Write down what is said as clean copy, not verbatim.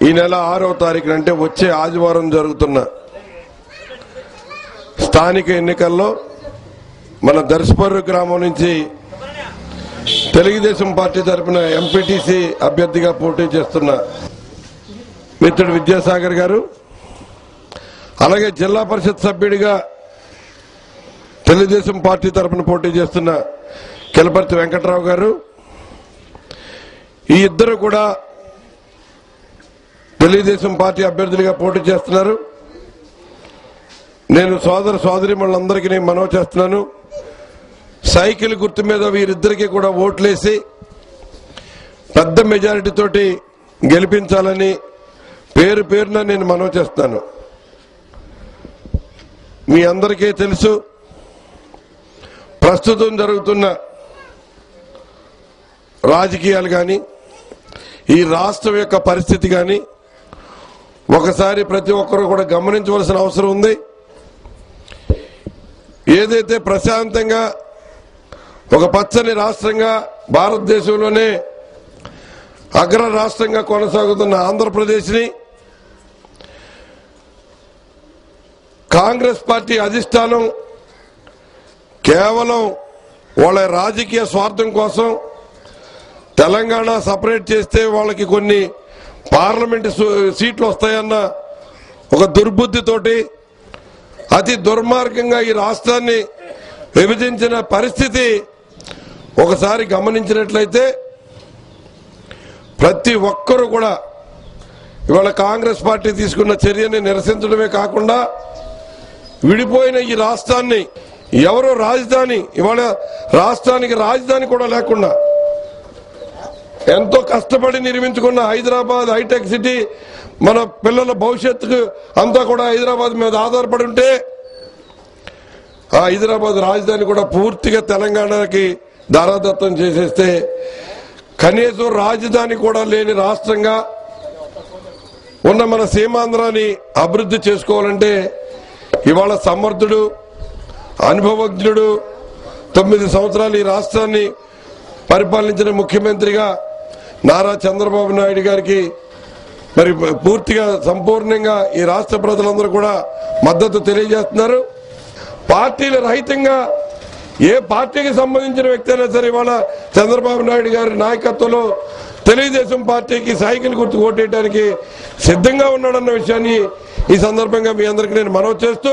ఈ నెల 6వ తారీఖున అంటే వచ్చే ఆదివారం జరుగుతున్న స్థానిక ఎన్నికల్లో మన దర్శపర్రు గ్రామం నుంచి తెలుగుదేశం పార్టీ తరఫున ఎంపీటీసీ అభ్యర్థిగా పోటీ చేస్తున్న మిత్రుడు విద్యాసాగర్ గారు, అలాగే జిల్లా పరిషత్ సభ్యుడిగా తెలుగుదేశం పార్టీ తరఫున పోటీ చేస్తున్న కిలపర్తి వెంకట్రావు గారు, ఈ ఇద్దరు కూడా తెలుగుదేశం పార్టీ అభ్యర్థులుగా పోటీ చేస్తున్నారు. నేను సోదర సోదరీమణులందరికీ నేను మనవి చేస్తున్నాను, సైకిల్ గుర్తు మీద వీరిద్దరికీ కూడా ఓట్లేసి పెద్ద మెజారిటీ తోటి గెలిపించాలని పేరు పేరున నేను మనవి చేస్తున్నాను. మీ అందరికీ తెలుసు, ప్రస్తుతం జరుగుతున్న రాజకీయాలు కానీ ఈ రాష్ట్రం యొక్క పరిస్థితి కానీ ఒకసారి ప్రతి ఒక్కరూ కూడా గమనించవలసిన అవసరం ఉంది. ఏదైతే ప్రశాంతంగా ఒక పచ్చని రాష్ట్రంగా భారతదేశంలోనే అగ్ర రాష్ట్రంగా కొనసాగుతున్న ఆంధ్రప్రదేశ్ని కాంగ్రెస్ పార్టీ అధిష్టానం కేవలం వాళ్ళ రాజకీయ స్వార్థం కోసం తెలంగాణ సపరేట్ చేస్తే వాళ్ళకి కొన్ని పార్లమెంట్ సీట్లు వస్తాయన్న ఒక దుర్బుద్ధితోటి అతి దుర్మార్గంగా ఈ రాష్ట్రాన్ని విభజించిన పరిస్థితి ఒకసారి గమనించినట్లయితే ప్రతి ఒక్కరూ కూడా ఇవాళ కాంగ్రెస్ పార్టీ తీసుకున్న చర్యని నిరసించడమే కాకుండా విడిపోయిన ఈ రాష్ట్రాన్ని ఎవరో రాజధాని, ఇవాళ రాష్ట్రానికి రాజధాని కూడా లేకుండా ఎంతో కష్టపడి నిర్మించుకున్న హైదరాబాద్ హైటెక్ సిటీ మన పిల్లల భవిష్యత్తుకు అంతా కూడా హైదరాబాద్ మీద ఆధారపడి ఉంటే ఆ హైదరాబాద్ రాజధాని కూడా పూర్తిగా తెలంగాణకి దారాదత్తం చేసేస్తే కనీసం రాజధాని కూడా లేని రాష్ట్రంగా ఉన్న మన సీమాంధ్రాన్ని అభివృద్ధి చేసుకోవాలంటే ఇవాళ సమర్థుడు, అనుభవజ్ఞుడు, 9 సంవత్సరాలు ఈ రాష్ట్రాన్ని పరిపాలించిన ముఖ్యమంత్రిగా నారా చంద్రబాబు నాయుడు గారికి మరి పూర్తిగా సంపూర్ణంగా ఈ రాష్ట్ర ప్రజలందరూ కూడా మద్దతు తెలియజేస్తున్నారు. పార్టీల రహితంగా ఏ పార్టీకి సంబంధించిన వ్యక్తి అయినా సరే ఇవాళ చంద్రబాబు నాయుడు గారి నాయకత్వంలో తెలుగుదేశం పార్టీకి సైకిల్ గుర్తు ఓటేయడానికి సిద్ధంగా ఉన్నాడన్న విషయాన్ని ఈ సందర్భంగా మీ అందరికీ నేను మనవి చేస్తూ